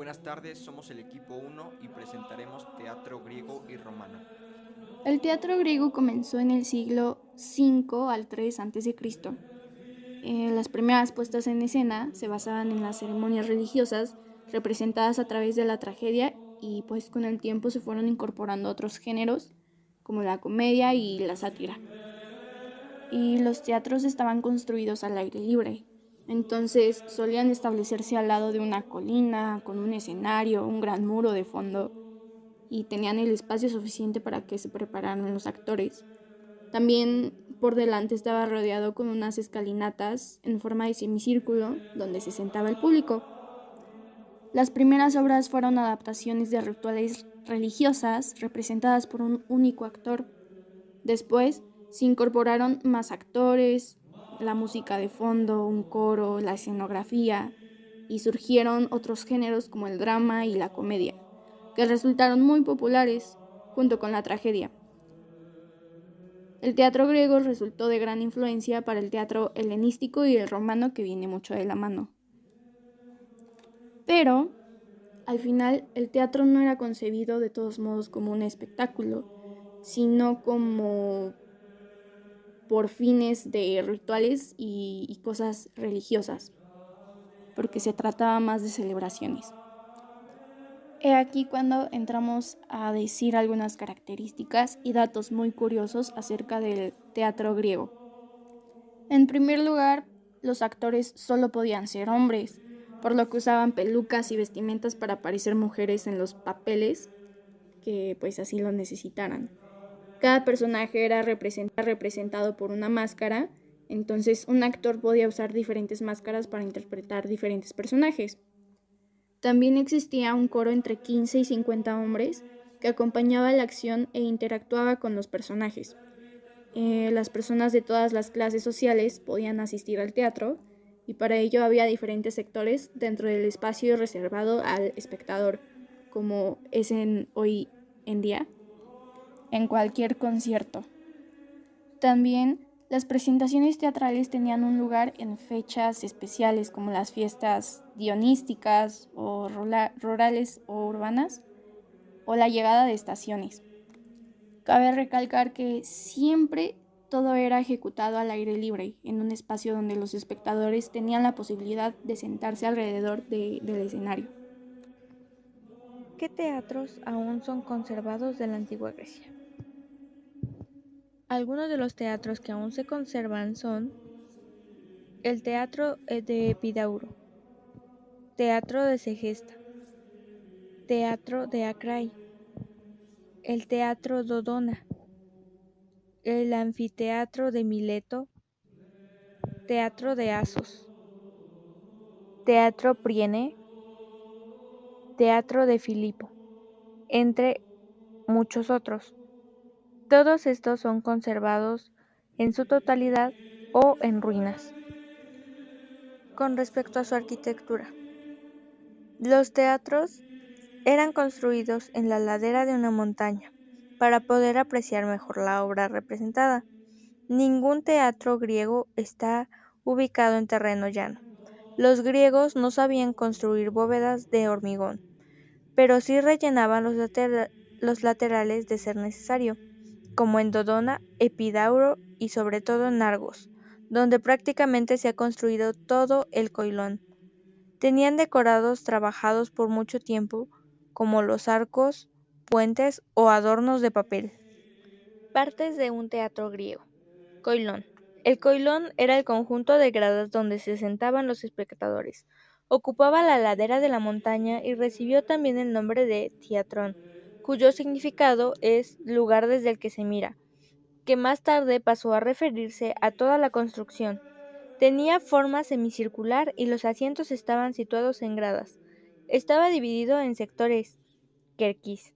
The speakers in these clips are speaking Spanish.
Buenas tardes, somos el equipo 1 y presentaremos teatro griego y romano. El teatro griego comenzó en el siglo V al 3 a.C. Las primeras puestas en escena se basaban en las ceremonias religiosas representadas a través de la tragedia y pues con el tiempo se fueron incorporando otros géneros como la comedia y la sátira. Y los teatros estaban construidos al aire libre, entonces solían establecerse al lado de una colina, con un escenario, un gran muro de fondo, y tenían el espacio suficiente para que se prepararan los actores. También por delante estaba rodeado con unas escalinatas en forma de semicírculo donde se sentaba el público. Las primeras obras fueron adaptaciones de rituales religiosas representadas por un único actor. Después se incorporaron más actores, la música de fondo, un coro, la escenografía, y surgieron otros géneros como el drama y la comedia, que resultaron muy populares junto con la tragedia. El teatro griego resultó de gran influencia para el teatro helenístico y el romano, que viene mucho de la mano. Pero, al final, el teatro no era concebido de todos modos como un espectáculo, sino como por fines de rituales y cosas religiosas, porque se trataba más de celebraciones. He aquí cuando entramos a decir algunas características y datos muy curiosos acerca del teatro griego. En primer lugar, los actores solo podían ser hombres, por lo que usaban pelucas y vestimentas para parecer mujeres en los papeles que pues así lo necesitaran. Cada personaje era representado por una máscara, entonces un actor podía usar diferentes máscaras para interpretar diferentes personajes. También existía un coro entre 15 y 50 hombres que acompañaba la acción e interactuaba con los personajes. Las personas de todas las clases sociales podían asistir al teatro y para ello había diferentes sectores dentro del espacio reservado al espectador, como es hoy en día en cualquier concierto. También las presentaciones teatrales tenían un lugar en fechas especiales como las fiestas dionísticas o rurales o urbanas o la llegada de estaciones. Cabe recalcar que siempre todo era ejecutado al aire libre, en un espacio donde los espectadores tenían la posibilidad de sentarse alrededor del escenario. ¿Qué teatros aún son conservados de la antigua Grecia? Algunos de los teatros que aún se conservan son el Teatro de Epidauro, Teatro de Segesta, Teatro de Acray, el Teatro Dodona, el Anfiteatro de Mileto, Teatro de Asos, Teatro Priene, Teatro de Filipo, entre muchos otros. Todos estos son conservados en su totalidad o en ruinas. Con respecto a su arquitectura, los teatros eran construidos en la ladera de una montaña para poder apreciar mejor la obra representada. Ningún teatro griego está ubicado en terreno llano. Los griegos no sabían construir bóvedas de hormigón, pero sí rellenaban los laterales de ser necesario, como en Dodona, Epidauro y sobre todo en Argos, donde prácticamente se ha construido todo el Coilón. Tenían decorados trabajados por mucho tiempo, como los arcos, puentes o adornos de papel. Partes de un teatro griego. Coilón. El coilón era el conjunto de gradas donde se sentaban los espectadores. Ocupaba la ladera de la montaña y recibió también el nombre de Tiatrón, cuyo significado es lugar desde el que se mira, que más tarde pasó a referirse a toda la construcción. Tenía forma semicircular y los asientos estaban situados en gradas. Estaba dividido en sectores, kerkis,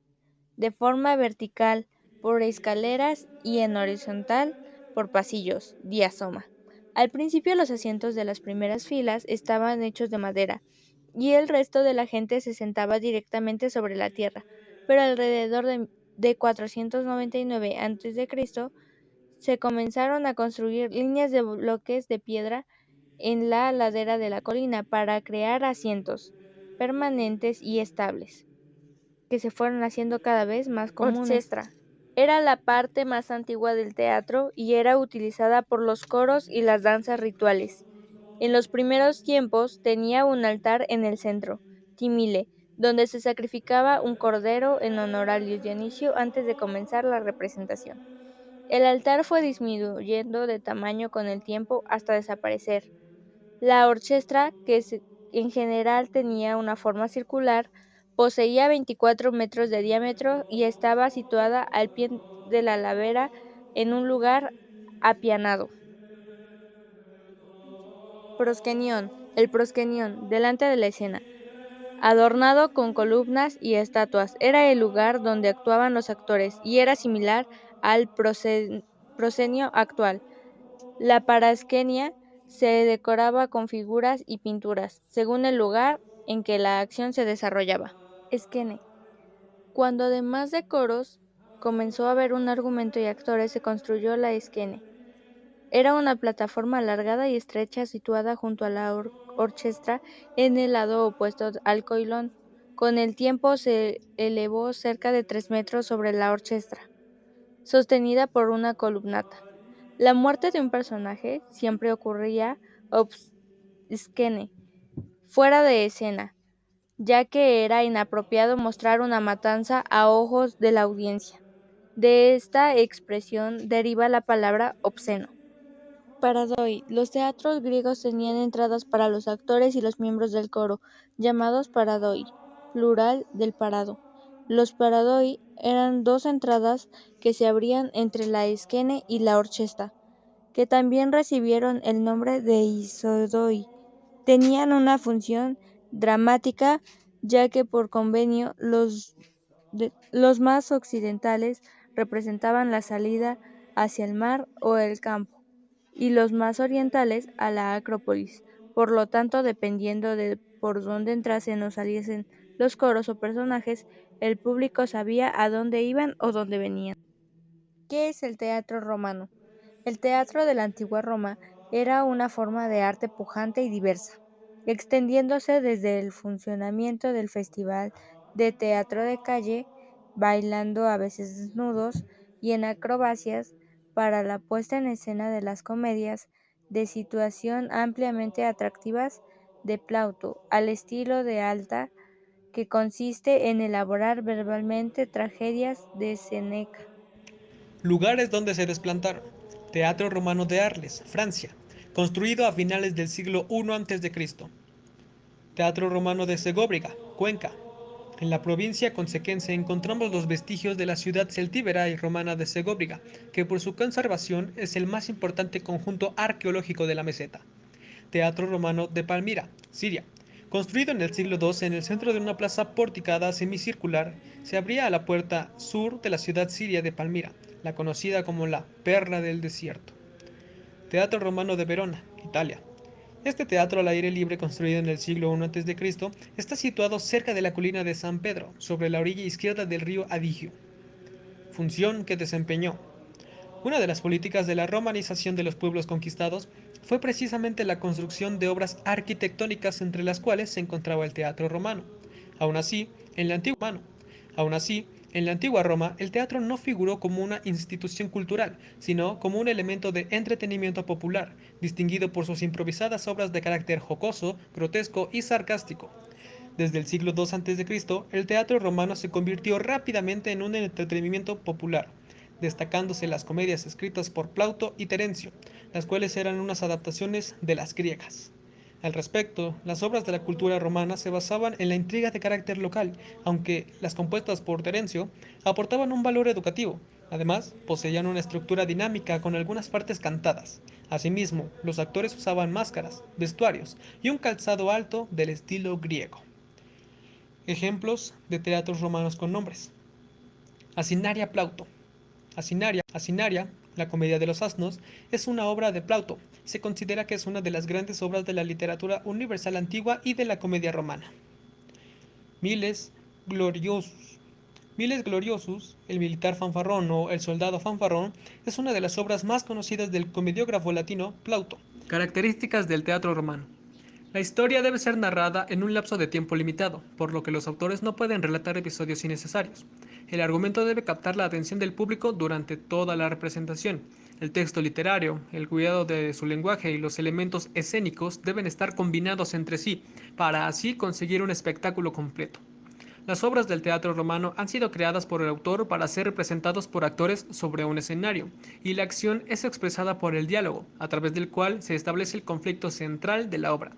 de forma vertical por escaleras y en horizontal por pasillos, diasoma. Al principio los asientos de las primeras filas estaban hechos de madera y el resto de la gente se sentaba directamente sobre la tierra, pero alrededor de 499 a.C. se comenzaron a construir líneas de bloques de piedra en la ladera de la colina para crear asientos. permanentes y estables, que se fueron haciendo cada vez más comunes. Orchestra. Era la parte más antigua del teatro y era utilizada por los coros y las danzas rituales. En los primeros tiempos tenía un altar en el centro, timile, donde se sacrificaba un cordero en honor al dios Dionisio antes de comenzar la representación. El altar fue disminuyendo de tamaño con el tiempo hasta desaparecer. La orchestra, en general tenía una forma circular, poseía 24 metros de diámetro y estaba situada al pie de la ladera en un lugar apianado. Proskenion. El proskenion, delante de la escena, adornado con columnas y estatuas, era el lugar donde actuaban los actores y era similar al proscenio actual. La paraskenia se decoraba con figuras y pinturas, según el lugar en que la acción se desarrollaba. Esquene. Cuando además de coros comenzó a haber un argumento y actores, se construyó la esquene. Era una plataforma alargada y estrecha situada junto a la orchestra en el lado opuesto al coilón. Con el tiempo se elevó cerca de 3 metros sobre la orchestra, sostenida por una columnata. La muerte de un personaje siempre ocurría off scene, fuera de escena, ya que era inapropiado mostrar una matanza a ojos de la audiencia. De esta expresión deriva la palabra obsceno. Paradoi. Los teatros griegos tenían entradas para los actores y los miembros del coro, llamados paradoi, plural del parado. Los paradoi eran 2 entradas que se abrían entre la esquene y la orchestra, que también recibieron el nombre de isodoi. Tenían una función dramática, ya que por convenio los más occidentales representaban la salida hacia el mar o el campo, y los más orientales a la Acrópolis. Por lo tanto, dependiendo de por dónde entrasen o saliesen los coros o personajes, el público sabía a dónde iban o dónde venían. ¿Qué es el teatro romano? El teatro de la antigua Roma era una forma de arte pujante y diversa, extendiéndose desde el funcionamiento del festival de teatro de calle, bailando a veces desnudos, y en acrobacias para la puesta en escena de las comedias de situación ampliamente atractivas de Plauto, al estilo de Alta, que consiste en elaborar verbalmente tragedias de Séneca. Lugares donde se desplantaron. Teatro Romano de Arles, Francia, construido a finales del siglo I a.C. Teatro Romano de Segóbriga, Cuenca. En la provincia consequense encontramos los vestigios de la ciudad celtíbera y romana de Segóbriga, que por su conservación es el más importante conjunto arqueológico de la meseta. Teatro Romano de Palmira, Siria. Construido en el siglo II en el centro de una plaza porticada semicircular, se abría a la puerta sur de la ciudad siria de Palmira, la conocida como la Perla del Desierto. Teatro Romano de Verona, Italia. Este teatro al aire libre, construido en el siglo I a.C., está situado cerca de la colina de San Pedro, sobre la orilla izquierda del río Adigio. Función que desempeñó. Una de las políticas de la romanización de los pueblos conquistados fue precisamente la construcción de obras arquitectónicas, entre las cuales se encontraba el teatro romano. Aún así, en la antigua Roma, el teatro no figuró como una institución cultural, sino como un elemento de entretenimiento popular, distinguido por sus improvisadas obras de carácter jocoso, grotesco y sarcástico. Desde el siglo II a.C., el teatro romano se convirtió rápidamente en un entretenimiento popular, destacándose las comedias escritas por Plauto y Terencio, las cuales eran unas adaptaciones de las griegas. Al respecto, las obras de la cultura romana se basaban en la intriga de carácter local, aunque las compuestas por Terencio aportaban un valor educativo. Además, poseían una estructura dinámica con algunas partes cantadas. Asimismo, los actores usaban máscaras, vestuarios y un calzado alto del estilo griego. Ejemplos de teatros romanos con nombres. Asinaria Plauto. Asinaria, la comedia de los asnos, es una obra de Plauto. Se considera que es una de las grandes obras de la literatura universal antigua y de la comedia romana. Miles Gloriosus. Miles Gloriosus, el militar fanfarrón o el soldado fanfarrón, es una de las obras más conocidas del comediógrafo latino Plauto. Características del teatro romano. La historia debe ser narrada en un lapso de tiempo limitado, por lo que los autores no pueden relatar episodios innecesarios. El argumento debe captar la atención del público durante toda la representación. El texto literario, el cuidado de su lenguaje y los elementos escénicos deben estar combinados entre sí, para así conseguir un espectáculo completo. Las obras del teatro romano han sido creadas por el autor para ser representados por actores sobre un escenario, y la acción es expresada por el diálogo, a través del cual se establece el conflicto central de la obra.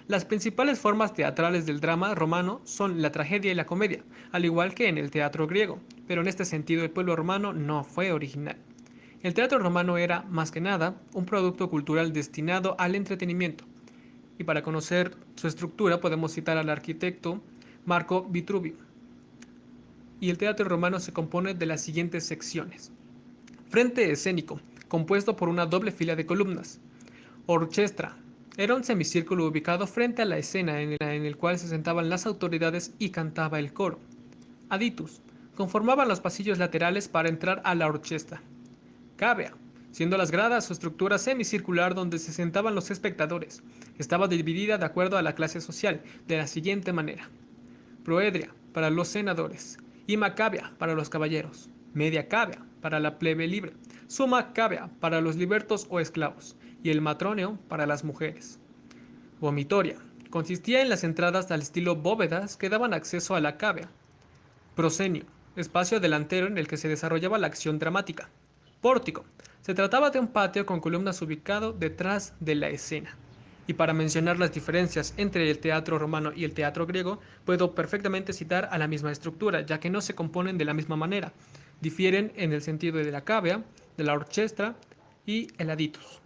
Las principales formas teatrales del drama romano son la tragedia y la comedia, al igual que en el teatro griego, pero en este sentido el pueblo romano no fue original. El teatro romano era, más que nada, un producto cultural destinado al entretenimiento, y para conocer su estructura podemos citar al arquitecto Marco Vitruvio. Y el teatro romano se compone de las siguientes secciones: frente escénico, compuesto por una doble fila de columnas. Orchestra. Era un semicírculo ubicado frente a la escena en el cual se sentaban las autoridades y cantaba el coro. Aditus. Conformaban los pasillos laterales para entrar a la orchestra. Cavea, siendo las gradas su estructura semicircular donde se sentaban los espectadores. Estaba dividida de acuerdo a la clase social, de la siguiente manera: proedria, para los senadores; ima cavea, para los caballeros; media cavea, para la plebe libre; summa cavea, para los libertos o esclavos; y el matroneo, para las mujeres. Vomitoria. Consistía en las entradas al estilo bóvedas que daban acceso a la cavea. Proscenio, espacio delantero en el que se desarrollaba la acción dramática. Pórtico. Se trataba de un patio con columnas ubicado detrás de la escena. Y para mencionar las diferencias entre el teatro romano y el teatro griego, puedo perfectamente citar a la misma estructura, ya que no se componen de la misma manera. Difieren en el sentido de la cavea, de la orchestra y el aditus.